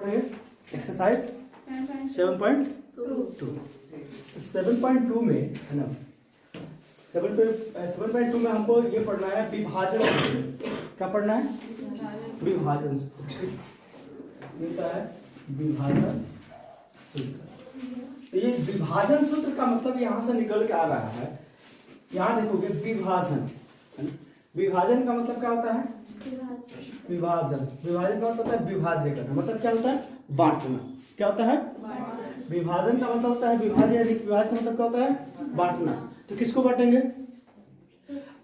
पढ़ेंगे एक्सरसाइज 7.2। 7.2 में है ना, 7.2 में हमको ये पढ़ना है विभाजन। क्या पढ़ना है? विभाजन सूत्र। ये क्या है? विभाजन सूत्र। तो ये विभाजन सूत्र का मतलब यहाँ से निकल के आ रहा है, यहाँ देखोगे विभाजन। विभाजन का मतलब क्या होता है? विभाजन। विभाजन का मतलब होता है विभाज्य करना, मतलब क्या होता है? बांटना। क्या होता है? विभाजन का मतलब होता है विभाज्य। विभाजन का मतलब क्या होता है? बांटना। तो किसको बांटेंगे?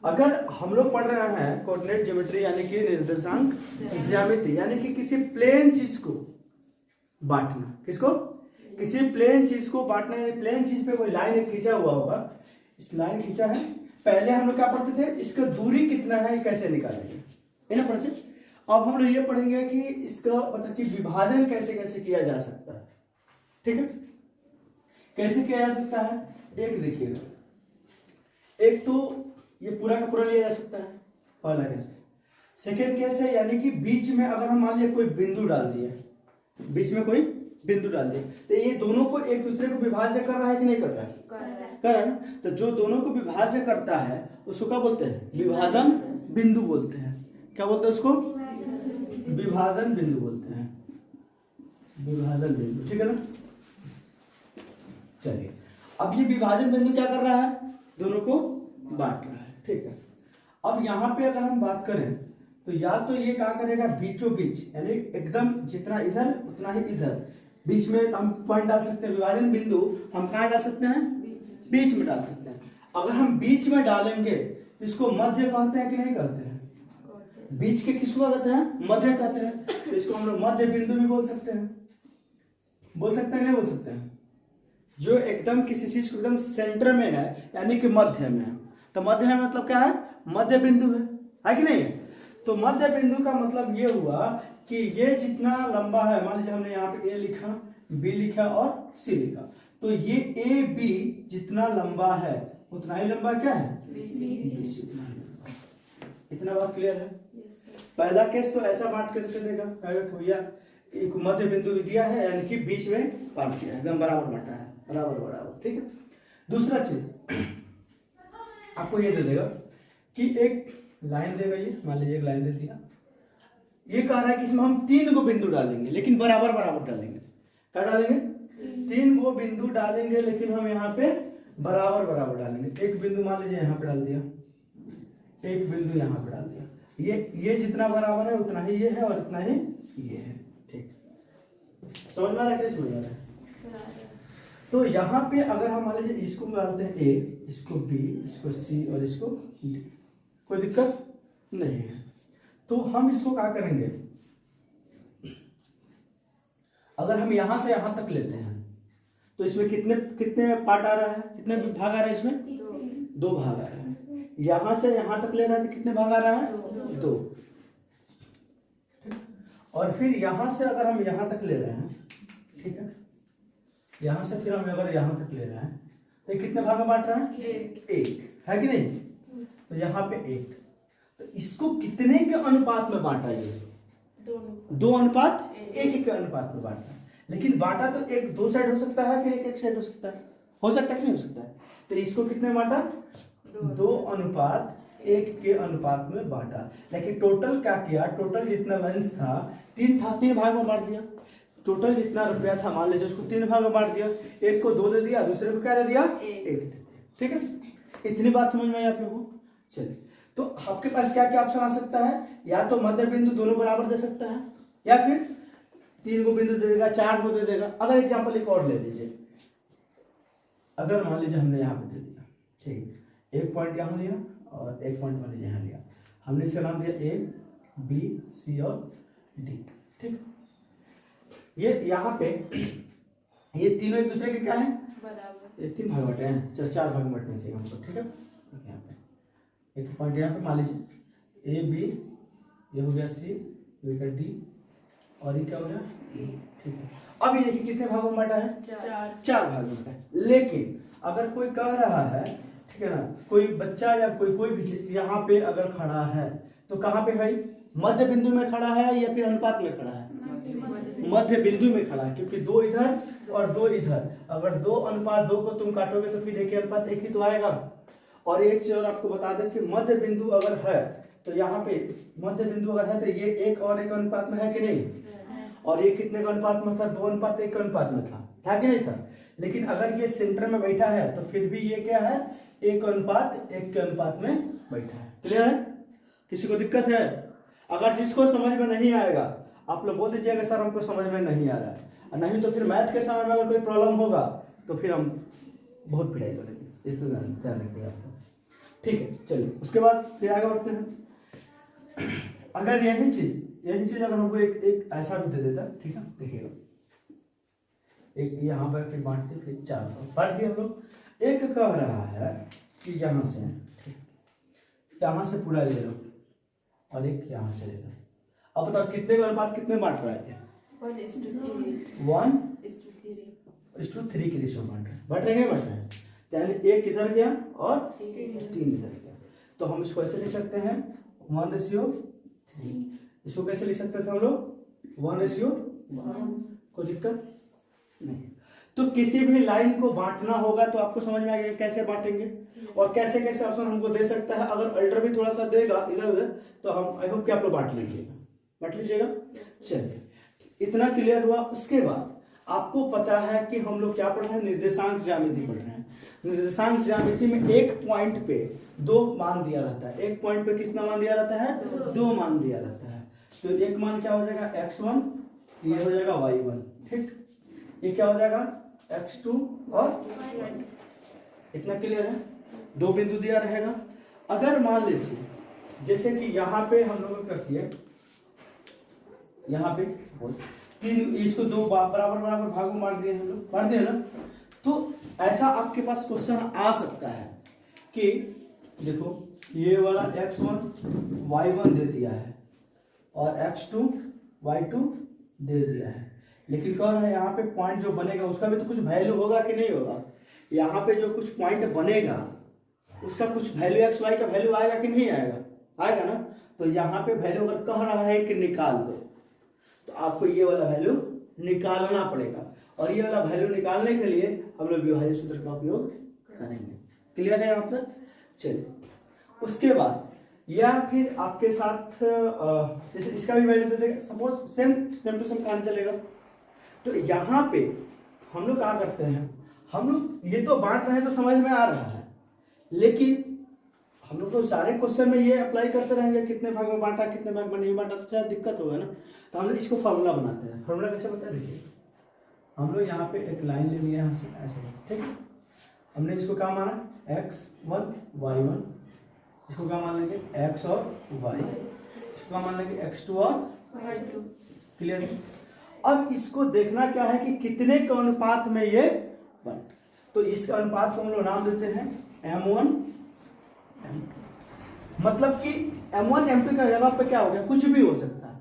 अगर हम लोग पढ़ रहे हैं कोऑर्डिनेट ज्योमेट्री यानी कि निर्देशांक ज्यामिति, यानी कि किसी प्लेन चीज को बांटना। किसको? किसी प्लेन चीज को बांटना। यानी प्लेन चीज पे कोई लाइन एक खींचा हुआ होगा, इस लाइन खींचा है, पहले हम लोग क्या पढ़ते थे? इसका दूरी कितना है कैसे निकालेंगे, है ना पढ़ते। अब हम लोग ये पढ़ेंगे कि इसका मतलब कि विभाजन कैसे कैसे किया जा सकता है। ठीक है, कैसे किया जा सकता है? एक देखिएगा, एक तो ये पूरा का पूरा लिया जा सकता है, पहला केस। सेकेंड केस है यानी कि बीच में अगर हम मान लिया कोई बिंदु डाल दिए, बीच में कोई बिंदु डाल दिए, तो ये दोनों को एक दूसरे को विभाज्य कर रहा है कि नहीं कर रहा है? कर रहा है। तो जो दोनों को विभाज्य करता है उसको क्या बोलते हैं? विभाजन बिंदु बोलते हैं। क्या बोलते हैं उसको? विभाजन बिंदु बोलते हैं, विभाजन बिंदु। ठीक है ना। चलिए, अब ये विभाजन बिंदु क्या कर रहा है? दोनों को बांट रहा है। ठीक है, अब यहाँ पे अगर हम बात करें तो या तो ये क्या करेगा? बीचों बीच, यानी एकदम जितना इधर उतना ही इधर, बीच में हम पॉइंट डाल सकते हैं। विभाजन बिंदु हम कहाँ डाल सकते हैं? बीच में डाल सकते हैं। अगर हम बीच में डालेंगे इसको मध्य कहते हैं कि नहीं कहते हैं? बीच के किसको कहते हैं? मध्य कहते हैं। तो इसको हम लोग मध्य बिंदु भी बोल सकते हैं। बोल सकते हैं कि नहीं बोल सकते हैं? जो एकदम किसी चीज को एकदम सेंटर में है यानी कि मध्य में है, तो मध्य है मतलब क्या है? मध्य बिंदु है कि नहीं? तो मध्य बिंदु का मतलब ये हुआ कि ये जितना लंबा है, मान लीजिए हमने यहाँ पे ए लिखा, बी लिखा और सी लिखा, तो ये ए बी जितना लंबा है उतना ही लंबा क्या है? BC उतना ही लंबा। इतना बात क्लियर है? पहला केस तो ऐसा बांट करके देगा भैया, एक मध्य बिंदु दिया है यानी कि बीच में बांट दिया, एकदम बराबर बांटा है, बराबर बराबर। ठीक है। दूसरा चीज आपको ये दे देगा कि एक लाइन देगा, ये मान लीजिए एक लाइन दे दिया, ये कह रहा है कि इसमें हम 3 गो बिंदु डालेंगे लेकिन बराबर बराबर डालेंगे। क्या डालेंगे? 3 गो बिंदु डालेंगे लेकिन हम यहाँ पे बराबर बराबर डालेंगे। एक बिंदु मान लीजिए यहाँ पे डाल दिया, एक बिंदु यहाँ पे डाल दिया, ये जितना बराबर है उतना ही ये है और उतना ही ये है। ठीक, समझ में आ रहा है? समझ में आ रहा है? तो यहाँ पे अगर हम मान लीजिए इसको डालते हैं ए, इसको बी, इसको सी और इसको डी, कोई दिक्कत नहीं है। तो हम इसको क्या करेंगे? अगर हम यहां से यहां तक लेते हैं तो इसमें कितने कितने पार्ट आ रहा है? कितने भाग आ रहा है इसमें? 2 भाग आ रहा है। यहां से यहां तक ले रहा है तो कितने भाग आ रहा है? 2। और फिर यहां से अगर हम यहां तक ले रहे हैं, ठीक है, यहां से फिर हम अगर यहां तक ले रहे हैं तो ये कितने भाग में बांट रहा है? 1 है कि नहीं? तो यहाँ पे 1, तो इसको कितने के अनुपात में बांटा? ये 2 अनुपात 1 के अनुपात में बांटा। लेकिन बांटा तो एक 2 साइड हो सकता है, फिर एक साइड हो सकता है। हो सकता है कि नहीं हो सकता है? तो इसको कितने बांटा? 2 अनुपात 1 के अनुपात में बांटा। लेकिन टोटल क्या किया? टोटल जितना लेंस था 3 था, 3 भाग में बांट दिया। टोटल जितना रुपया था मान लीजिए उसको 3 भाग में बांट दिया, एक को 2 दे दिया, दूसरे को क्या दे दिया? 1। ठीक है, इतनी बात समझ में आई आप लोगों को? चलिए, तो आपके पास क्या क्या ऑप्शन आ सकता है? या तो मध्य बिंदु दोनों बराबर दे सकता है, या फिर 3 गो बिंदु दे देगा, 4 गो दे देगा। अगर एग्जाम्पल एक और ले लीजिए, अगर मान लीजिए हमने यहाँ पे दे दिया, ठीक, एक पॉइंट यहाँ लिया और एक पॉइंट मान लीजिए यहाँ लिया, हमने इसका नाम दिया ए, बी, सी और डी। ठीक, ये यहाँ पे ये तीनों एक दूसरे के क्या है? बराबर। ये 3 भाग बटे हैं, 4 भाग बटने चाहिए हमको। ठीक है, यहाँ पे एक पॉइंट यहाँ पे मान लीजिए ए बी, ये हो गया सी, ये हो गया डी और ये क्या हो गया? ठीक है, अब ये देखिए कितने भागों में बांटा है? 4 भाग में बांटा है। लेकिन अगर कोई कह रहा है, ठीक है ना, कोई बच्चा या कोई भी चीज यहाँ पे अगर खड़ा है तो कहाँ पे भाई? मध्य बिंदु में खड़ा है या फिर अनुपात में खड़ा है? मध्य बिंदु में खड़ा है, क्योंकि 2 इधर और 2 इधर। अगर 2:2 को तुम काटोगे तो फिर 1:1 ही तो आएगा। और एक चीज और आपको बता दें कि मध्य बिंदु अगर है तो यहाँ पे मध्य बिंदु अगर है तो ये 1 और 1 अनुपात में है कि नहीं, और ये कितने का अनुपात में था, 2:1 का अनुपात में था कि नहीं था। लेकिन अगर ये सेंटर में बैठा है तो फिर भी ये क्या है, 1:1 के अनुपात में बैठा है। क्लियर है? किसी को दिक्कत है? अगर जिसको समझ में नहीं आएगा आप लोग बोल दीजिएगा सर हमको समझ में नहीं आ रहा है, और नहीं तो फिर मैथ के समय में अगर कोई प्रॉब्लम होगा तो फिर हम बहुत पिटाई करेंगे, इतना ध्यान रखिएगा। ठीक है, चलिए उसके बाद फिर आगे बढ़ते हैं। अगर यही चीज अगर हमको एक ऐसा भी दे देता, ठीक है, देखिएगा एक यहाँ पर फिर बांट के फिर 4 बांट दिए हम लोग। एक कह रहा है कि यहाँ से पूरा ले लो और एक यहाँ से ले लो। अब बताओ कितने का अनुपात कितने बांट रहा है? 1:3 के रेशियो बांट रहे हैं। यानी 1 इधर गया और 3 इधर गया। तो हम इसको ऐसे लिख सकते हैं 1:3। इसको कैसे लिख सकते थे हम लोग? 1:1। कोई दिक्कत नहीं। तो किसी भी लाइन को बांटना होगा तो आपको समझ में आ गया कैसे बांटेंगे और कैसे कैसे ऑप्शन हमको दे सकता है। अगर अल्टर भी थोड़ा सा देगा इधर उधर तो हम आई होप कि आप लोग बांट लीजिएगा। चलिए इतना क्लियर हुआ। उसके बाद आपको पता है कि हम लोग क्या पढ़ रहे हैं, निर्देशांक ज्यामिति पढ़ रहे हैं। निर्देशांक ज्यामिति में एक पॉइंट पे 2 मान दिया रहता है। एक पॉइंट पे कितना मान दिया रहता है? 2 मान दिया रहता है। तो एक मान क्या हो जाएगा? x1, ये हो जाएगा y1। ठीक, ये क्या हो जाएगा? x2 और इतना क्लियर है। 2 बिंदु दिया रहेगा। अगर मान लीजिए जैसे कि यहाँ पे हम लोगों का किया, यहाँ पे 3 इसको 2 बराबर भागों में बांट दिए हम लोग, बांट दिए ना। तो ऐसा आपके पास क्वेश्चन आ सकता है कि देखो ये वाला x1 y1 दे दिया है और x2 y2 दे दिया है, लेकिन कौन है यहाँ पे पॉइंट जो बनेगा उसका भी तो कुछ वैल्यू होगा कि नहीं होगा? यहाँ पे जो कुछ पॉइंट बनेगा उसका कुछ वैल्यू एक्स वाई का वैल्यू आएगा कि नहीं आएगा? आएगा ना। तो यहाँ पे वैल्यू अगर कह रहा है कि निकाल दो तो आपको ये वाला वैल्यू निकालना पड़ेगा, और ये वाला वैल्यू निकालने के लिए हम लोग विभाजन सूत्र का उपयोग करेंगे। क्लियर है यहाँ पर? चलिए उसके बाद या फिर आपके साथ जैसे इसका भी वैल्यू दे देगा, सपोज सेम टू सेम काम चलेगा। तो यहाँ पे हम लोग क्या करते हैं, हम लोग ये तो बांट रहे हैं तो समझ में आ रहा है, लेकिन हम लोग तो सारे क्वेश्चन में ये अप्लाई करते रहेंगे कितने भाग में बांटा कितने भाग में नहीं बांटा, तो थोड़ा दिक्कत होगा ना। तो हम लोग इसको फार्मूला बनाते हैं। फार्मूला कैसे बता दीजिए? हम लोग यहाँ पे एक लाइन ले लिया यहाँ से ऐसे, ठीक है। हमने इसको क्या माना? x1 y1, इसको क्या मान लेंगे? x और y, इसको क्या मान लेंगे? x2 और y2। क्लियर है? अब इसको देखना क्या है कि कितने के अनुपात में ये बन, तो इसका अनुपात को हम लोग नाम देते हैं m1 m2। मतलब कि m1 m2 का जगह पे क्या हो गया? कुछ भी हो सकता है,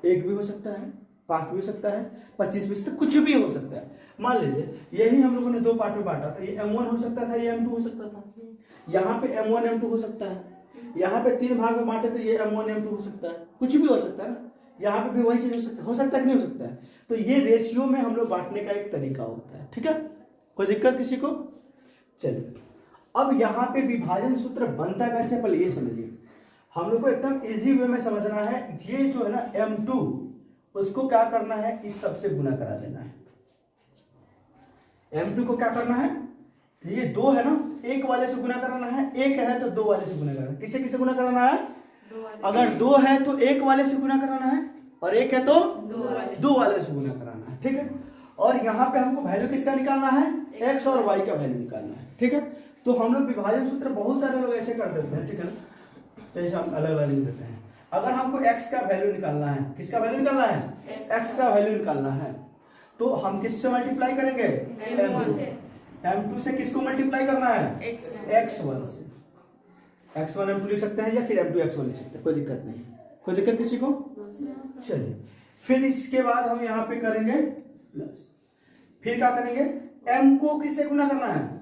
1 भी हो सकता है, 5 भी हो सकता है, 25 भी हो सकता है, कुछ भी हो सकता है। मान लीजिए यही हम लोगों ने 2 पार्ट में बांटा था, ये m1 हो सकता था, ये m2 हो सकता था। यहाँ पे m1 m2 हो सकता है, यहाँ पे 3 भाग में बांटे तो ये m1 m2 हो सकता है, कुछ भी हो सकता है ना। यहाँ पे भी वही चीज हो सकता है कि नहीं हो सकता है। तो ये रेशियो में हम लोग बांटने का एक तरीका होता है, ठीक है। कोई दिक्कत किसी को? चलिए अब यहाँ पे विभाजन सूत्र बनता कैसे पहले ये समझिए। हम लोग को एकदम इजी वे में समझना है। ये जो है ना m2, उसको क्या करना है? इस सब से गुना करा देना है। m2 को क्या करना है? ये 2 है ना, 1 वाले से गुना कराना है, 1 है तो 2 वाले से गुना कराना है। किसे किसे गुना कराना है? अगर 2 है तो 1 वाले से गुना कराना है, और 1 है तो 2 वाले से गुना कराना है, ठीक है। और यहाँ पे हमको वैल्यू किसका निकालना है? x और y का वैल्यू निकालना है, ठीक है। तो हम लोग विभाजन सूत्र बहुत सारे लोग ऐसे कर देते हैं, ठीक है ना, जैसे हम अलग अलग लिख देते हैं। अगर हमको x का वैल्यू निकालना है, किसका वैल्यू निकालना है? x का वैल्यू निकालना है, तो हम किससे मल्टीप्लाई करेंगे? m2 से किसको मल्टीप्लाई करना है? x1 से। x1 m2 लिख सकते हैं या फिर m2 x1 लिख सकते हैं, कोई दिक्कत नहीं। कोई दिक्कत किसी को? चलिए फिर इसके बाद हम यहाँ पे करेंगे प्लस, फिर क्या करेंगे? m को किससे गुना करना है?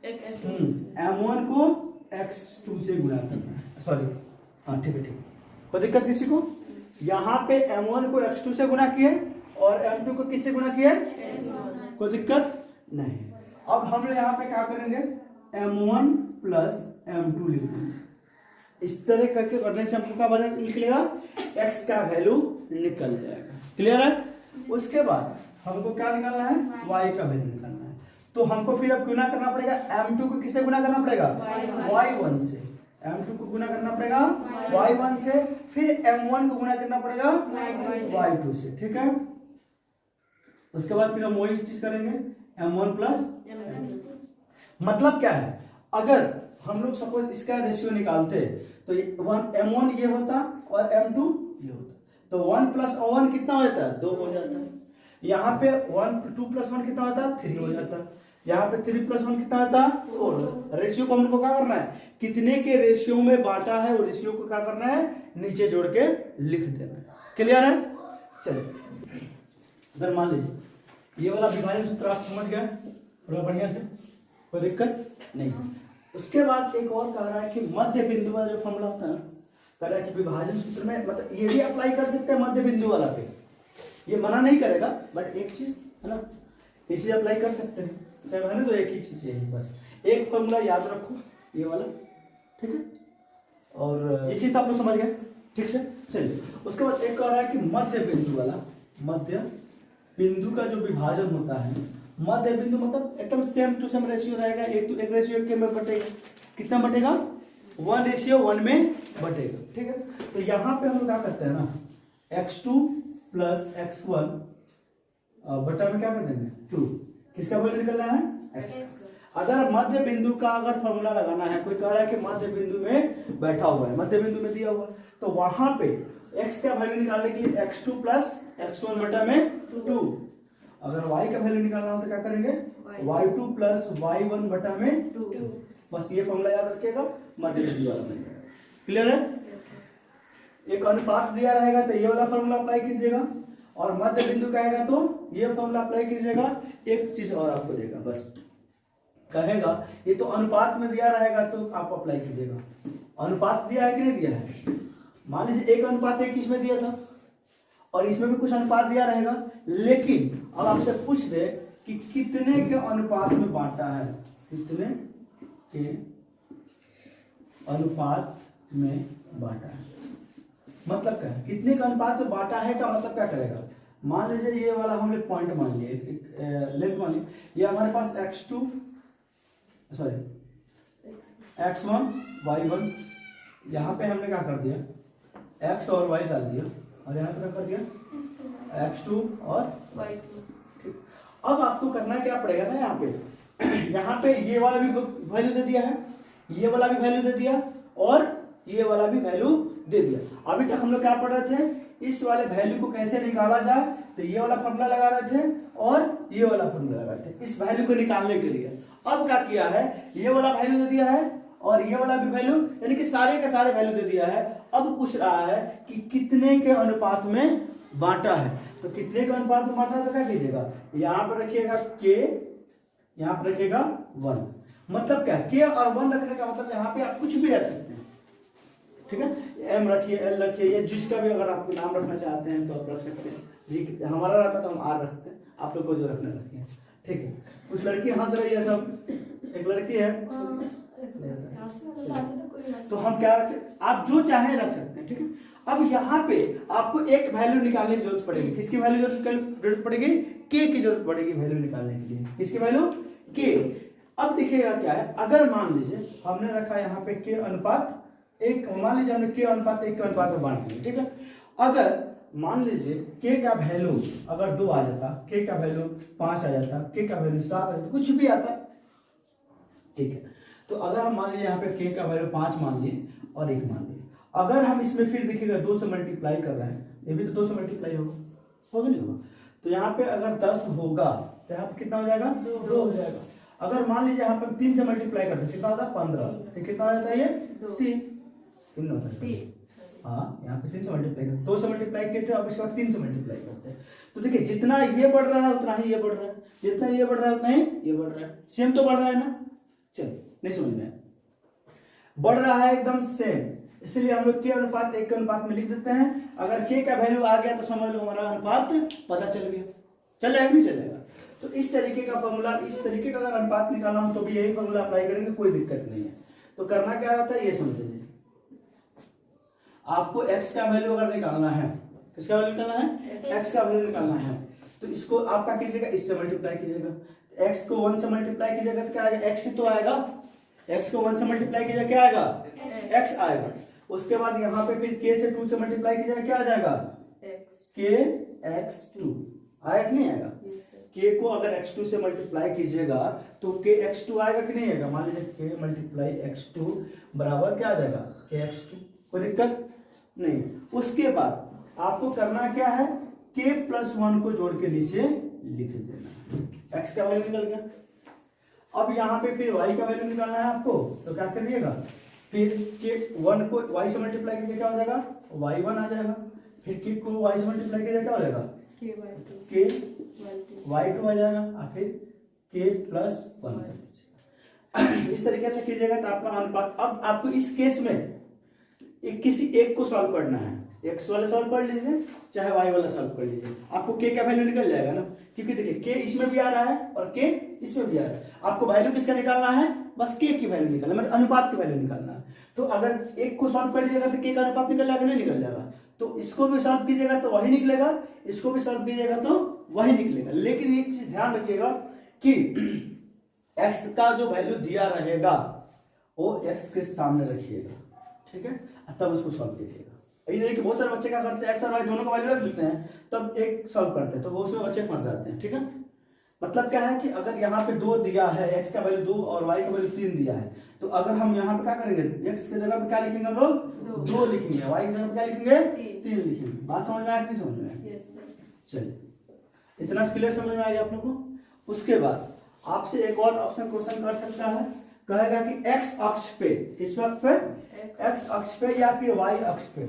m1 को x2 से गुना करना है, सॉरी, हाँ ठीक है ठीक। कोई दिक्कत किसी को? यहाँ पे m1 को x2 से गुना किए और m2 को किससे गुना किया, कोई दिक्कत नहीं। अब हम यहाँ पे क्या करेंगे, m1 प्लस m2 लिख देंगे। इस तरह करके करने से हमको क्या बना निकलेगा, x का वैल्यू निकल जाएगा। क्लियर है। उसके बाद हमको क्या निकालना है, y का वैल्यू निकालना है। तो हमको फिर अब गुना करना पड़ेगा, m2 को किससे गुना करना पड़ेगा, y1 से। m2 को गुना करना पड़ेगा y1 से, फिर m1 को गुना करना पड़ेगा y2 से। ठीक है। उसके बाद फिर हम वही चीज करेंगे, m1 प्लस। मतलब क्या है, अगर हम लोग सपोज इसका रेशियो निकालते तो m1 ये होता और m2 ये होता, तो 1 प्लस 1 कितना होता है, 2 हो जाता है। यहाँ पे 2 प्लस 1 कितना होता है, 3 हो जाता है। यहाँ पे 3 प्लस 1 कितना होता है, 4। रेशियो को हमको क्या करना है, कितने के रेशियो में बांटा है वो रेशियो को क्या करना है, नीचे जोड़ के लिख देना है। क्लियर है। चलिए अगर मान लीजिए ये वाला विभाजन सूत्र आप समझ गए थोड़ा बढ़िया से, कोई दिक्कत नहीं। उसके बाद एक और कह रहा है कि मध्य बिंदु वाला जो फॉर्मूला होता है, कह रहा है कि विभाजन सूत्र में, मतलब ये भी अप्लाई कर सकते हैं मध्य बिंदु वाला पे, ये मना नहीं करेगा, बट एक चीज है ना, ये चीज अप्लाई कर सकते हैं। है ना, तो एक ही चीज है, बस एक फॉर्मूला याद रखो ये वाला, ठीक है। और ये चीज आप लोग समझ गए, ठीक है। चलिए उसके बाद एक कह रहा है कि मध्य बिंदु वाला, मध्य बिंदु का जो विभाजन होता है, मध्य बिंदु मतलब एकदम सेम टू सेम रेशियो रहेगा, एक रेशियो के में बटेगा, कितना बटेगा, 1:1 में बटेगा। ठीक है। तो यहाँ पे हम लोग क्या करते हैं ना, x2 प्लस x1 बटा में क्या कर देंगे 2, किसका वैल्यू निकलना है, x। अगर मध्य बिंदु का अगर फॉर्मूला लगाना है, कोई कह रहा है कि मध्य बिंदु में बैठा हुआ है, मध्य बिंदु में दिया हुआ है, तो वहां पे x का वैल्यू निकालने के लिए x2 प्लस x1 बटा में 2। अगर y का वैल्यू निकालना हो तो क्या करेंगे, y2 प्लस y1 बटा में 2। बस ये फॉर्मूला याद रखिएगा मध्य बिंदु वाला। क्लियर है। एक अनुपात दिया रहेगा तो ये वाला फॉर्मूला अप्लाई कीजिएगा, और मध्य बिंदु कहेगा तो ये फॉर्मूला अप्लाई कीजिएगा। एक चीज और आपको देगा, बस कहेगा ये तो अनुपात में दिया रहेगा तो आप अप्लाई कीजिएगा। अनुपात दिया है कि नहीं दिया है, मान लीजिए 1:1 इसमें दिया था और इसमें भी कुछ अनुपात दिया रहेगा, लेकिन अब आपसे पूछ दे कि कितने के अनुपात में बांटा है, कितने के अनुपात में बांटा है, मतलब क्या है, कितने के अनुपात में बांटा है का मतलब क्या करेगा। मान लीजिए ये वाला हमने पॉइंट मान लिए, लेंथ मान ली, ये हमारे पास x2 सॉरी x1 y1, यहाँ पे हमने क्या कर दिया x और y डाल दिया, और यहाँ पे क्या कर दिया x2 और y2। ठीक। अब आपको करना क्या पड़ेगा ना, यहाँ पे ये वाला भी वैल्यू दे दिया है, ये वाला भी वैल्यू दे दिया, और ये वाला भी वैल्यू दे दिया। अभी तक हम लोग क्या पढ़ रहे थे, इस वाले वैल्यू को कैसे निकाला जाए, तो ये वाला फॉर्मूला लगा रहे थे और ये वाला फॉर्मूला लगा रहे थे इस वैल्यू को निकालने के लिए। अब क्या किया है, ये वाला वैल्यू दे दिया है और ये वाला भी वैल्यू, यानी कि सारे के सारे वैल्यू दे दिया है। अब पूछ रहा है कि कितने के अनुपात में बांटा है, तो कितने के अनुपात में बांटा है तो क्या कीजिएगा, यहाँ पर रखिएगा k, यहाँ पर रखिएगा 1। मतलब क्या, k और 1 रखने का मतलब यहाँ पे आप कुछ भी रख सकते हैं, ठीक है। m रखिए, l रखिए, या जिसका भी अगर आप नाम रखना चाहते हैं तो आप रख सकते हैं। जी हमारा रहता तो हम r रखते हैं, आप लोग को जो रखना रखिए, ठीक है। कुछ लड़की हंस रही है, सब एक लड़की है, तो हम क्या रख सकते, आप जो चाहे रख सकते हैं, ठीक है। अब यहाँ पे आपको एक वैल्यू निकालने की जरूरत पड़ेगी, किसकी वैल्यू जरूरत पड़ेगी, k की जरूरत पड़ेगी वैल्यू निकालने के लिए, किसकी वैल्यू k। अब देखिएगा क्या है, अगर मान लीजिए हमने रखा यहाँ पे k अनुपात 1, मान लीजिए हमने k अनुपात 1 के अनुपात में बांट दिया, ठीक है। अगर मान लीजिए k का वैल्यू अगर 2 आ जाता, k का वैल्यू 5 आ जाता, k का वैल्यू 7 आ जाता, कुछ भी आता, ठीक है। तो अगर हम मान लीजिए यहाँ पे k का वैल्यू 5 मान लिए और 1 मान लिए, अगर हम इसमें फिर देखिएगा 2 से मल्टीप्लाई कर रहे हैं, ये भी तो 2 से मल्टीप्लाई होगा नहीं होगा, तो यहाँ पे अगर 10 होगा तो यहाँ पे कितना हो जाएगा, 2 हो जाएगा। अगर मान लीजिए यहाँ पर 3 से मल्टीप्लाई करते हैं, कितना होता है 15, तो कितना हो जाता है ये 3 होता है, हाँ। यहाँ पे 3 से मल्टीप्लाई करते, 2 से मल्टीप्लाई करते हैं, अब इसके बाद 3 से मल्टीप्लाई करते हैं। तो देखिए जितना ये बढ़ रहा है उतना ही ये बढ़ रहा है, जितना ये बढ़ रहा है उतना ही ये बढ़ रहा है, सेम तो बढ़ रहा है ना। चलिए नहीं समझ में, बढ़ रहा है एकदम सेम, इसलिए हम लोग के अनुपात 1 के अनुपात में लिख देते हैं। अगर के का वैल्यू आ गया तो समझ लो हमारा अनुपात पता चल गया। चलेगा नहीं चलेगा? तो इस तरीके का फॉर्मूला, इस तरीके का अगर अनुपात निकालना हो तो भी यही फॉर्मूला अप्लाई करेंगे, कोई दिक्कत नहीं है। तो करना क्या होता है ये समझ लीजिए। आपको x का वैल्यू अगर निकालना है, किसका वैल्यू निकालना है? x का वैल्यू निकालना है। तो इसको आप क्या कीजिएगा, इससे मल्टीप्लाई कीजिएगा। x को 1 से मल्टीप्लाई कीजिएगा तो क्या आएगा? x ही तो आएगा। x को 1 से मल्टीप्लाई कीजिएगा क्या आएगा? x आएगा। उसके बाद यहाँ पे फिर k से 2 से मल्टीप्लाई कीजिएगा क्या आ जाएगा? k x2 आएगा कि नहीं आएगा? k को अगर x2 से मल्टीप्लाई कीजिएगा तो k x2 आएगा कि नहीं आएगा? मान लीजिए k मल्टीप्लाई x2 बराबर क्या आ जाएगा? k x2। कोई दिक्कत नहीं। उसके बाद आपको करना क्या है, k प्लस 1 को जोड़ के नीचे लिख देना। x का वैल्यू निकल गया। अब यहाँ पे फिर y का वैल्यू निकालना है आपको, तो क्या करिएगा, फिर k 1 को y से मल्टीप्लाई कीजिए क्या हो जाएगा? y1 आ जाएगा। फिर k को y से मल्टीप्लाई कीजिए क्या हो जाएगा? k y2 आ जाएगा। और फिर k प्लस 1 कर दीजिएगा। इस तरीके से कीजिएगा तो आपका अनुपात। अब आपको इस केस में किसी एक को सॉल्व करना है। x वाला सॉल्व कर लीजिए, चाहे y वाला सॉल्व कर लीजिए, आपको k का वैल्यू निकल जाएगा ना। क्योंकि देखिए k इसमें भी आ रहा है और k इसमें भी आ रहा है। आपको वैल्यू किसका निकालना है? बस k की वैल्यू निकालना है, मतलब अनुपात की वैल्यू निकालना है। तो अगर एक को सॉल्व कर लीजिएगा तो k का अनुपात निकल जाएगा, नहीं निकल जाएगा? तो इसको भी सॉल्व कीजिएगा तो वही निकलेगा, इसको भी सॉल्व कीजिएगा तो वही निकलेगा। लेकिन एक चीज ध्यान रखिएगा कि x का जो वैल्यू दिया रहेगा वो x के सामने रखिएगा, ठीक है? तब उसको सॉल्व कीजिएगा। ये नहीं कि बहुत सारे बच्चे क्या करते हैं, x और y दोनों का वैल्यू रख देते हैं तब एक सॉल्व करते हैं, तो वो उसमें बच्चे फंस जाते हैं, ठीक है? मतलब क्या है कि अगर यहाँ पे 2 दिया है, x का वैल्यू 2 और y का वैल्यू 3 दिया है, तो अगर हम यहाँ पे क्या करेंगे, x की जगह पे क्या लिखेंगे हम लोग? 2 लिखेंगे। y की जगह पे क्या लिखेंगे? 3 लिखेंगे। बात समझ में आया कि नहीं समझ में आया? चलिए, इतना क्लियर समझ में आ गया आप लोग को। उसके बाद आपसे एक और ऑप्शन क्वेश्चन कर सकता है, कहेगा कि x अक्ष पे, किस वक्त पे? x अक्ष पे या फिर y अक्ष पे।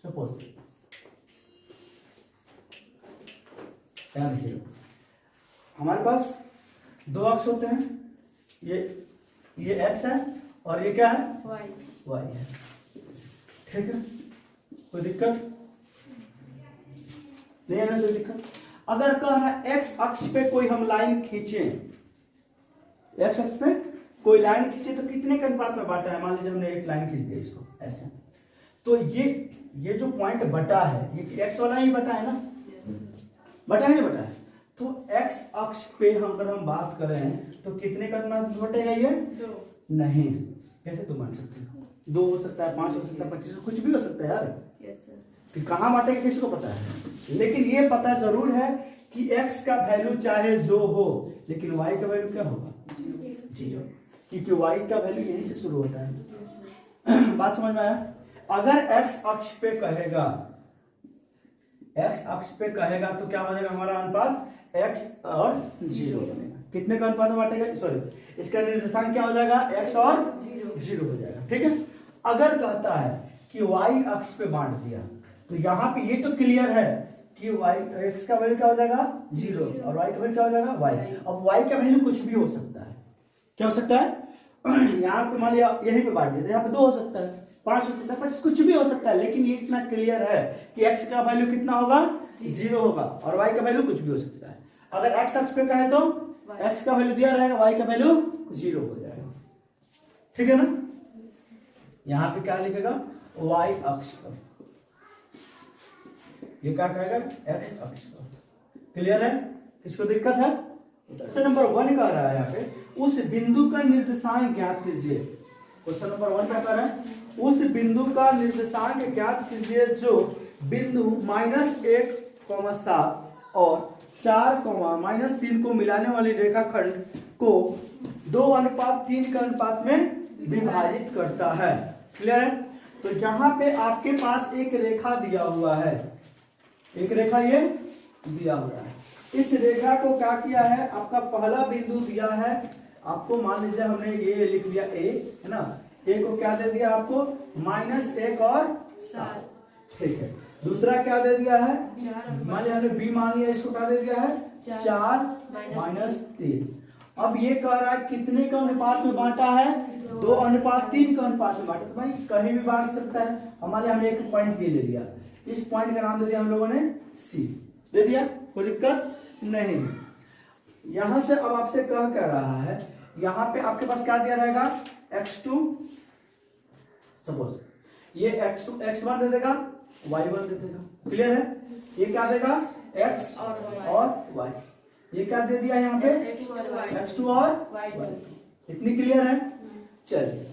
सपोज ध्यान रखिएगा, हमारे पास 2 अक्ष होते हैं, ये x है और ये क्या है? y है, ठीक है? कोई दिक्कत नहीं है ना? कोई दिक्कत? अगर कह रहा है x अक्ष पे कोई हम लाइन खींचे, x अक्ष पे कोई लाइन खींचे तो कितने के अनुपात में बांटा है? मान लीजिए हमने एक लाइन खींच दी इसको ऐसे, तो ये जो पॉइंट बटा है ये x वाला ही बटा है ना? बटा है नहीं बटा है? तो x अक्ष पे हम अगर हम बात करें तो कितने का अनुपात बटेगा ये? 2 नहीं, कैसे तुम मान सकते हो? 2 हो सकता है, 5 हो सकता है, 25, कुछ भी हो सकता है यार। कि कहाँ बांटेगा किसी को पता है, लेकिन ये पता जरूर है कि x का वैल्यू चाहे जो हो, लेकिन y का वैल्यू क्या होगा? 0, क्योंकि y का वैल्यू यहीं से शुरू होता है। बात समझ में आया? अगर x अक्ष पे कहेगा, x अक्ष पे कहेगा तो क्या हो जाएगा हमारा अनुपात? x और 0 बनेगा। कितने का अनुपात में बांटेगा? सॉरी, इसका निर्देशांक क्या हो जाएगा? x और 0 हो जाएगा, ठीक है? अगर कहता है कि y अक्ष पे बांट दिया तो यहाँ पे ये तो क्लियर है कि x का वैल्यू क्या हो जाएगा? 0 और y का वैल्यू क्या हो जाएगा? y। अब y का वैल्यू कुछ भी हो सकता है। क्या हो सकता है? यहाँ पे मान लिया यहीं पे बांट दिया, यहाँ पे 2 हो सकता है, 5 हो सकता है, 25, कुछ भी हो सकता है, लेकिन ये इतना क्लियर है कि x का वैल्यू कितना होगा? 0 होगा और y का वैल्यू कुछ भी हो सकता है। अगर x अक्ष पे कहे तो x का वैल्यू दिया रहेगा, y का वैल्यू 0 हो जाएगा, ठीक है ना? यहाँ पे क्या लिखेगा? y अक्ष पर, ये क्या कहेगा? x अक्ष पर। क्लियर है? किसको दिक्कत है? क्वेश्चन नंबर 1 कह रहा है यहाँ पे, उस बिंदु का निर्देशांक ज्ञात कीजिए। क्वेश्चन नंबर 1 क्या कह रहा है? उस बिंदु का निर्देशांक ज्ञात कीजिए जो बिंदु -1,7 और 4,-3 को मिलाने वाली रेखाखंड को 2:3 के अनुपात में विभाजित करता है। क्लियर है? तो यहाँ पे आपके पास एक रेखा दिया हुआ है, एक रेखा ये दिया हुआ है। इस रेखा को क्या किया है? आपका पहला बिंदु दिया है आपको, मान लीजिए हमने ये लिख दिया a, है ना? a को क्या दे दिया आपको? -1 और 7, ठीक है। दूसरा क्या दे दिया है? मान लिया हमने b मान लिया, इसको क्या दे दिया है? 4 -3। अब ये कह रहा है कितने का अनुपात में बांटा है, 2:3 का अनुपात में बांटा। तो भाई कहीं भी बांट सकता है, हमारे हमने एक पॉइंट भी ले लिया, इस पॉइंट का नाम दे दिया हम लोगों ने सी, दे दिया, कोई दिक्कत नहीं। यहां से अब आपसे कह रहा है, यहाँ पे आपके पास क्या दिया रहेगा, x2, सपोज ये x1 दे देगा, y1 दे देगा, क्लियर है। ये क्या देगा, x और y, ये क्या दे दिया यहाँ पे, x2 और y, इतनी क्लियर है। चलिए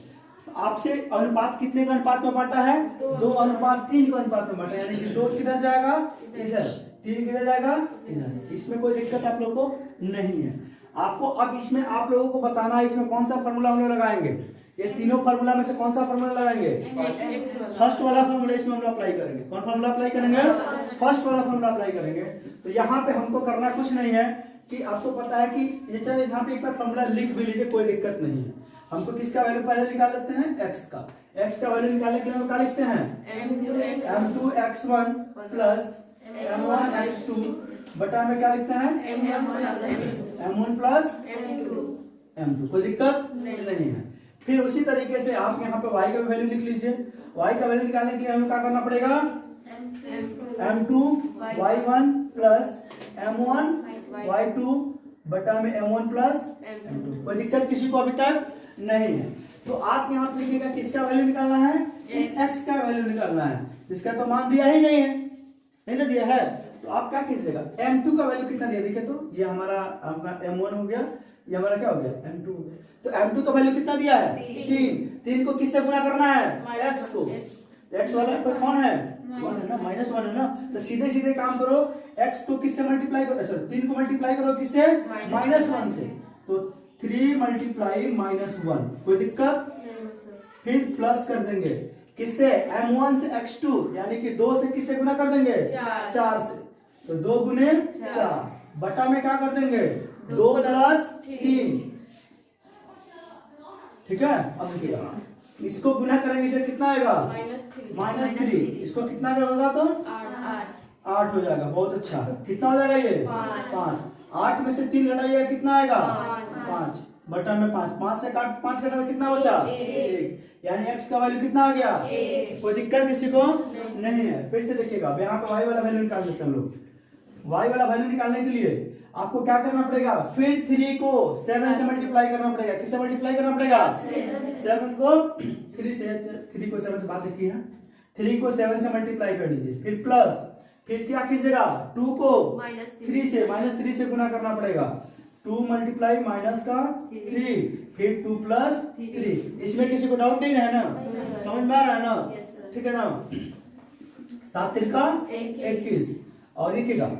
आपसे अनुपात कितने का अनुपात में बांटा है, 2:3 का अनुपात में बांटा, यानी कि 2 किधर जाएगा, इधर, 3 किधर जाएगा, इधर। इसमें कोई दिक्कत आप लोग को नहीं है। आपको अब इसमें आप लोगों को बताना है इसमें कौन सा फॉर्मूला हम लोग लगाएंगे, ये तीनों फॉर्मूला में से कौन सा फॉर्मूला लगाएंगे, फर्स्ट वाला फॉर्मूला इसमें हम लोग अप्लाई करेंगे। कौन फॉर्मूला अप्लाई करेंगे, फर्स्ट वाला फॉर्मूला अप्लाई करेंगे। तो यहाँ पे हमको करना कुछ नहीं है कि आपको पता है कि ये चाहे यहाँ पे एक बार फॉर्मूला लिख भी लीजिए, कोई दिक्कत नहीं है। हमको किसका वैल्यू पहले निकाल लेते हैं, x का। x का वैल्यू निकालने के लिए हम क्या लिखते हैं, m2x1 प्लस m1x2 बटा में क्या लिखते हैं, m1 प्लस m2, कोई दिक्कत नहीं है। फिर उसी तरीके से आप यहाँ पे y का वैल्यू लिख लीजिए। y का वैल्यू निकालने के लिए हमें क्या करना पड़ेगा, m2 y1 plus m1 y2 बटा में m1 प्लस m2, कोई दिक्कत किसी को अभी तक नहीं है। तो आप यहाँ पे लिखिएगा किसका वैल्यू निकालना है, इस x का वैल्यू निकालना है, इसका तो मान दिया ही नहीं है, नहीं ना दिया है। तो आप क्या कीजिएगा, m2 का वैल्यू कितना दिया, देखिए तो ये हमारा आपका m1 हो गया, ये हमारा क्या हो गया, m2 हो गया। तो m2 का वैल्यू कितना दिया है, 3 को किससे गुणा करना है, x को, x वाला कौन है, 1 है ना, -1 है ना। तो सीधे सीधे काम करो, x को किससे मल्टीप्लाई करो, सॉरी 3 को मल्टीप्लाई करो किससे, -1 से। तो 3 मल्टीप्लाई -1, कोई दिक्कत। फिर प्लस कर देंगे किससे, m1 से x2, यानी कि 2 से किससे गुना कर देंगे, 4 से। तो 2 गुने 4 बटा में क्या कर देंगे, 2 प्लस 3, ठीक है। अब देखिएगा इसको गुना करेंगे, इसे कितना आएगा, -3, इसको कितना करोगा तो 8 हो जाएगा, बहुत अच्छा। कितना हो जाएगा ये, 5। 8 में से 3 घटाइएगा कितना आएगा, 5 बटा में 5 से 5 घटा कितना बचा, 1, यानी x का वैल्यू कितना आ गया, कोई दिक्कत किसी को नहीं है। फिर से देखिएगा यहाँ पे y वाला वैल्यू निकाल सकते हैं हम लोग। y वाला वैल्यू निकालने के लिए आपको क्या करना पड़ेगा, फिर 3 को 7 से मल्टीप्लाई करना पड़ेगा, किससे मल्टीप्लाई करना पड़ेगा, 7 को 3 को 7 से बात देखी है, 3 को 7 से मल्टीप्लाई कर दीजिए, फिर प्लस, फिर क्या कीजिएगा, 2 को -3 से गुना करना पड़ेगा, 2 मल्टीप्लाई माइनस का 3, फिर 2 प्लस 3। इसमें किसी को डाउट नहीं है ना, समझ में आ रहा है ना, ठीक है ना। 7 त्रिका 21। और देखिएगा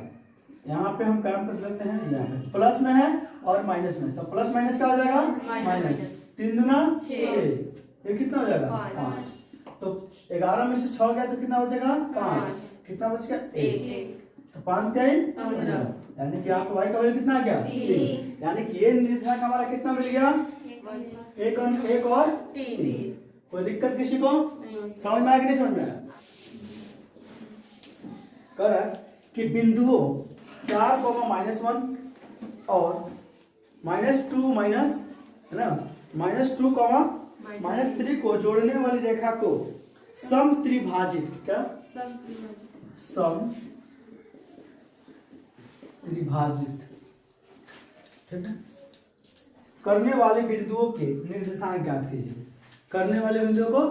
यहाँ पे हम काम कर सकते हैं, यहाँ पे प्लस में है और माइनस में, तो प्लस माइनस क्या हो जाएगा, माइनस। 3 दूना 6, ये कितना हो जाएगा, 5। तो 11 में से 6 गया तो कितना बचेगा, 5, कितना बच गया, 1। तो 5 3 15, यानी कि आपको y का वैल्यू कितना आ गया, 3। यानी कि ये निर्देशांक हमारा कितना मिल गया, 1 और 3। कोई दिक्कत किसी को समझ में आया कि नहीं समझ में आया। कह रहा है कि बिंदुओं 4, -1 और -2 माइनस है ना, -2, -3 को जोड़ने वाली रेखा को सम त्रिभाजित, क्या सम त्रिभाजित, ठीक है, करने वाले बिंदुओं के निर्देशांक ज्ञात कीजिए। करने वाले बिंदुओं को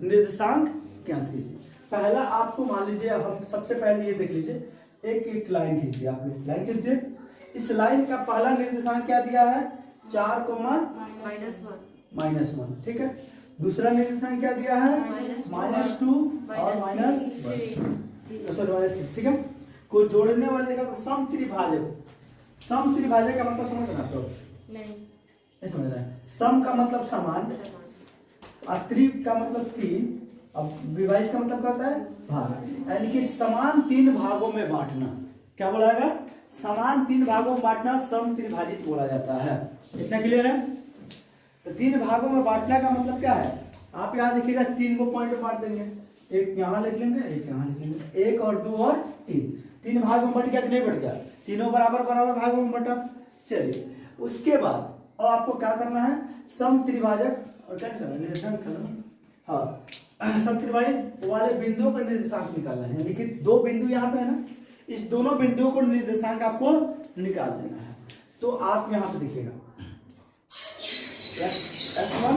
निर्देशांक ज्ञात कीजिए। पहला आपको मान लीजिए, हम सबसे पहले ये देख लीजिए, एक लाइन खींच दिया आपने, लाइन खींच दिए। इस लाइन का पहला निर्देशांक क्या दिया है, 4, -1, ठीक है। दूसरा निर्देशांक क्या दिया है, -2 और -3, ठीक है। को जोड़ने वाले का सम त्रिभाजक, सम त्रिभाजक का मतलब समझ रहे हो, नहीं समझ रहे हैं। सम का मतलब समान, और त्रि का मतलब 3, अब विभाजित का मतलब क्या होता है, भाग, यानी कि समान 3 भागों में बांटना। क्या बोला जाएगा, समान 3 भागों में बांटना सम त्रिभाजित बोला जाता है। इतना क्लियर है। तो 3 भागों में बांटने का मतलब क्या है, आप यहाँ देखिएगा 3 को पॉइंट में बांट देंगे, एक यहाँ लिख लेंगे, एक यहाँ लिख लेंगे, 1 और 2 और 3 भाग में बट गया कि नहीं बट गया, तीनों बराबर भागों में बटा। चलिए उसके बाद अब आपको क्या करना है, सम त्रिभाजक और क्या करना है, निर्देशांक करना। हाँ, सम त्रिभाजक वाले बिंदुओं का निर्देशांक निकालना है, यानी कि दो बिंदु यहाँ पे है ना, इस दोनों बिंदुओं को निर्देशांक आपको निकाल देना है। तो आप यहाँ पे देखिएगा x1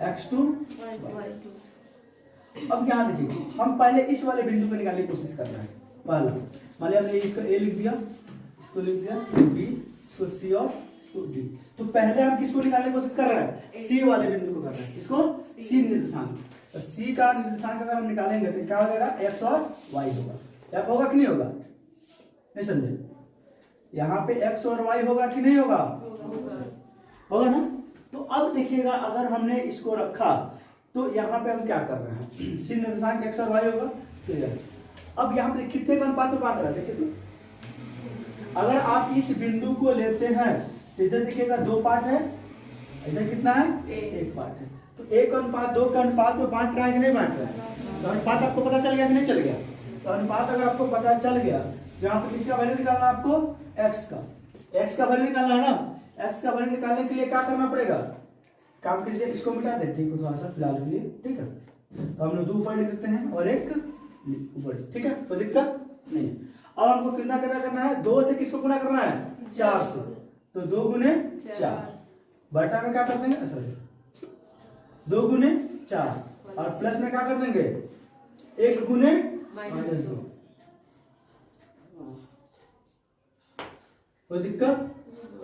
x2 y2। अब यहाँ देखिए, हम पहले इस वाले बिंदु को निकालने की कोशिश कर रहे हैं। पहला मान लिया हमने इसको a लिख दिया, इसको लिख दिया b, इसको c और इसको d। तो पहले हम किसको निकालने की कोशिश कर रहे हैं, c वाले बिंदु को कर रहे हैं। किसको, c निर्देशांक। तो c का निर्देशांक अगर हम निकालेंगे तो क्या हो जाएगा, x और y होगा। क्या होगा कि नहीं होगा, नहीं समझे, यहाँ पे x और y होगा कि नहीं होगा, होगा ना। तो अब देखिएगा, अगर हमने इसको रखा तो यहाँ पे हम क्या कर रहे हैं, c निर्देशांक x और y होगा। क्लियर। अब यहाँ पे कितने का अनुपात में बांट रहा है, देखिए तो अगर आप इस बिंदु को लेते हैं तो इधर देखिएगा 2 पार्ट है, इधर कितना है, 1 पार्ट है। तो 1 अनुपात 2 का अनुपात में बांट रहा है कि नहीं बांट रहा है। तो अनुपात आपको पता चल गया कि नहीं चल गया। तो अनुपात अगर आपको पता चल गया तो यहाँ पे किसका वैल्यू निकालना है आपको, x का वैल्यू निकालना है ना। x का वैल्यू निकालने के लिए क्या करना पड़ेगा, काम कीजिए, इसको मिटा देते हैं थोड़ा सा फिलहाल के लिए, ठीक है। तो हम लोग 2 ऊपर लिख देते हैं और 1 ऊपर, ठीक है, कोई दिक्कत नहीं। अब हमको कितना करना है, 2 से किसको गुना करना है, 4 से। तो 2 गुने 4 बटा में क्या कर देंगे, सॉरी 2 गुने 4 और प्लस में क्या कर देंगे, 1 गुने -2। कोई दिक्कत,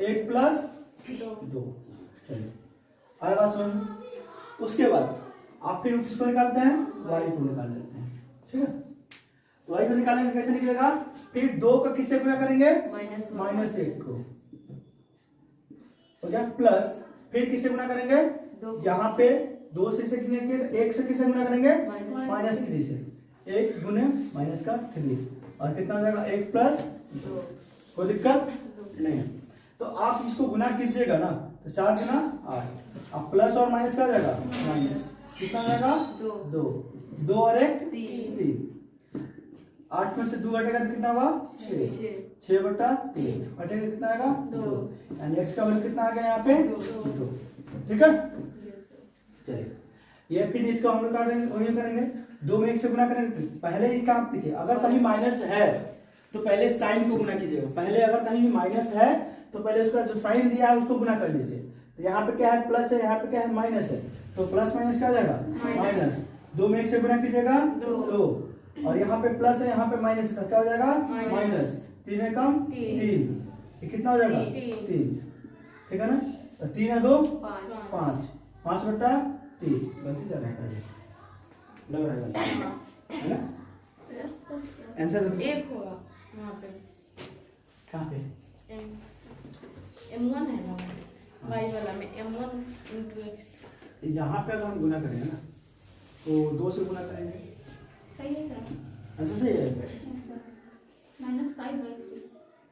1 प्लस 2। चलिए आए बात समझ। उसके बाद आप फिर किसको निकालते हैं, y को निकाल लेते हैं, ठीक है। तो y को निकालेंगे, कैसे निकलेगा, फिर 2 का किससे गुना करेंगे, -1 को, हो गया, प्लस फिर किससे गुना करेंगे, यहाँ पे 2 से कितने, 1 से किससे गुना करेंगे, -3 से, 1 गुने -3 और कितना हो जाएगा, 1 प्लस 2। कोई दिक्कत नहीं। तो आप इसको गुना कीजिएगा ना, तो 4 गुना 8, अब प्लस और माइनस क्या हो जाएगा, माइनस, कितना हो जाएगा, 2 और 1 3। 8 में से 2 घटेगा तो कितना हुआ, 6 बटा 3 घटेगा कितना आएगा, 2। यानी x का वैल्यू कितना आ गया यहाँ पे, 2। ठीक है, चलिए ये फिर इसका हम लोग करेंगे 2 में 1 से गुना करेंगे। पहले ही काम देखिए, अगर कहीं माइनस है तो पहले साइन को गुना कीजिएगा। पहले अगर कहीं माइनस है तो पहले उसका जो साइन दिया है उसको गुना कर लीजिए। तो यहाँ पे क्या है, प्लस है, यहाँ पे क्या है, माइनस है। तो प्लस माइनस क्या हो जाएगा, माइनस। 2 में 1 से गुना कीजिएगा 2 और यहाँ पे प्लस है, यहाँ पे माइनस है, क्या हो जाएगा, माइनस। 3 है कम 3, ये कितना हो जाएगा, 3। ठीक है ना, तो 3 है 2 5, 5 बटा 3 गलती कर रहा है, लग रहा है ना। आंसर एक होगा वहाँ पे, कहाँ पे, M1 है ना y वाला में, M1 into x। यहाँ पे अगर हम गुना करेंगे ना तो 2 से गुना करेंगे, सही है सर, ऐसा सही है, -5/3।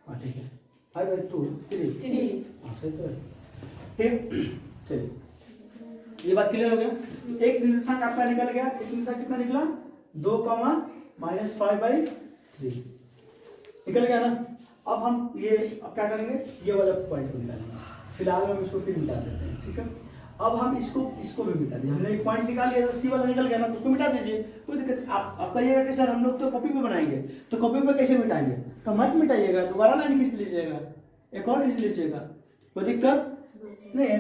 हाँ ठीक है, 5/2 3, हाँ सही तो है। ठीक, चलिए ये बात क्लियर हो गया। एक निर्देशांक आपका निकल गया, एक निर्देशांक कितना निकला, 2, -5/3 निकल गया ना। अब हम ये अब क्या करेंगे, ये वाला पॉइंट को निकालेंगे। फिलहाल हम इसको फिर मिटा देते हैं, ठीक है। अब हम इसको भी मिटा दिए, हमने एक पॉइंट निकाल लिया, सी वाला निकल गया ना, तो उसको मिटा दीजिए, कोई दिक्कत नहीं। आप कहिएगा कि सर हम लोग तो कॉपी पे बनाएंगे, तो कॉपी पे कैसे मिटाएंगे, तो मत मिटाइएगा, दोबारा लाइन खींच लीजिएगा, एक और खींच लीजिएगा, कोई दिक्कत नहीं है।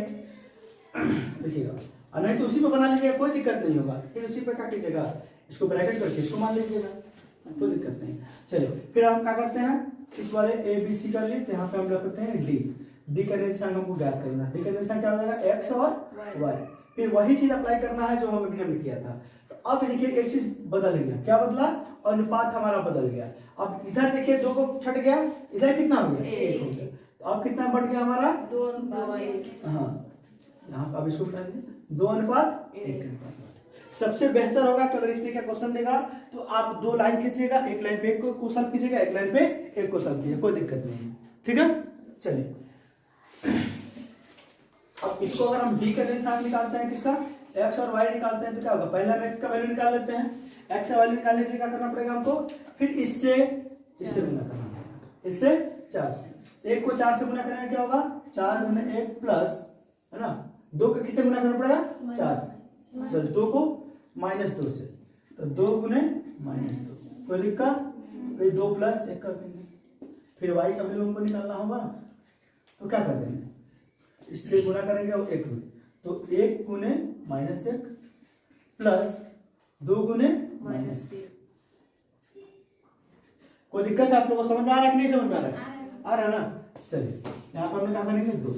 देखिएगा, और नहीं तो उसी पे बना लीजिएगा, कोई दिक्कत नहीं होगा। फिर उसी पे क्या कीजिएगा, इसको ब्रैकेट करके इसको मान लीजिएगा, कोई दिक्कत नहीं। चलिए फिर हम क्या करते हैं, इस वाले ABC कर लिए, तो यहाँ पे हम रखते हैं D का निर्देशांक हमको ज्ञात करना है। D का निर्देशांक क्या हो जाएगा, x और y। फिर वही चीज अप्लाई करना है जो हम अभी हमने किया था। तो अब देखिए एक चीज बदल गया, क्या बदला, अनुपात हमारा बदल गया। अब इधर देखिए 2 को छट गया, इधर कितना हो गया, 1 हो गया। तो अब कितना बढ़ गया हमारा, 2:1। हाँ यहाँ पे अब इसको बता दीजिए 2:1। सबसे बेहतर होगा कि अगर इस तरह का क्वेश्चन देगा तो आप 2 लाइन खींचिएगा, एक लाइन पे एक को सॉल्व कीजिएगा, एक लाइन पे एक को सॉल्व कीजिएगा, कोई दिक्कत नहीं है, ठीक है। चलिए अब इसको अगर हम D का निर्देशांक निकालते हैं, किसका, x और y निकालते हैं, तो क्या होगा, पहले हम x का वैल्यू निकाल लेते हैं। x का वैल्यू निकालने के लिए क्या करना पड़ेगा हमको, फिर इससे गुना करना पड़ेगा, इससे 4। 1 को 4 से गुना करेंगे क्या होगा 4 गुना 1 प्लस है ना 2 का किससे गुना करना पड़ेगा 4 चल 2 को -2 से तो 2 गुने -2 कोई दिक्कत फिर 2 प्लस 1 कर देंगे फिर y का वैल्यू हमको निकालना होगा तो क्या कर देंगे इससे गुना करेंगे और 1 गुने तो 1 गुने -1 प्लस 2 गुने -3 कोई दिक्कत है आप लोगों को समझ में आ रहा है कि नहीं समझ में आ रहा है आ रहा है ना चलिए यहाँ पर हम क्या करेंगे 2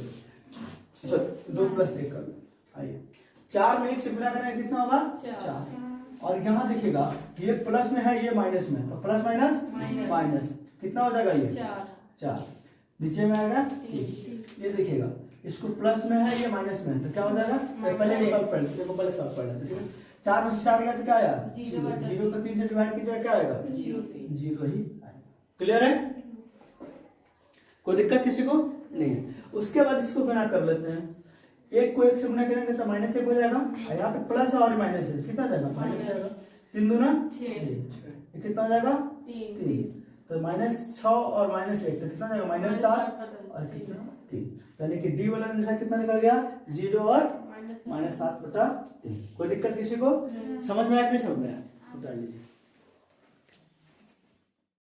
सर 2 प्लस 1 कर आइए 4 में 1 से गुना करेंगे कितना होगा 4 और यहाँ देखिएगा ये प्लस में है ये माइनस में है तो प्लस माइनस माइनस कितना हो जाएगा ये 4 नीचे में आएगा 3 ये देखिएगा इसको प्लस में है ये माइनस में है तो क्या हो जाएगा तो पहले ये सॉल्व कर लेते हैं पहले सॉल्व कर लेते हैं ठीक है 4 में से 4 गया तो क्या आया 0 को 3 से डिवाइड कीजिएगा क्या आएगा 0 ही आएगा क्लियर है कोई दिक्कत किसी को नहीं है उसके बाद इसको गुना कर लेते हैं 1 को 1 से गुना करेंगे तो -1 हो जाएगा यहाँ पे प्लस और माइनस है कितना जाएगा माइनस जाएगा 3 दूना 6 कितना हो जाएगा 3 तो -6 और -1 तो कितना जाएगा -7 और कितना 3 यानी कि डी वाला निशान कितना निकल गया 0 और -7/3 कोई दिक्कत किसी को समझ में आया कि नहीं समझ में आया उतार लीजिए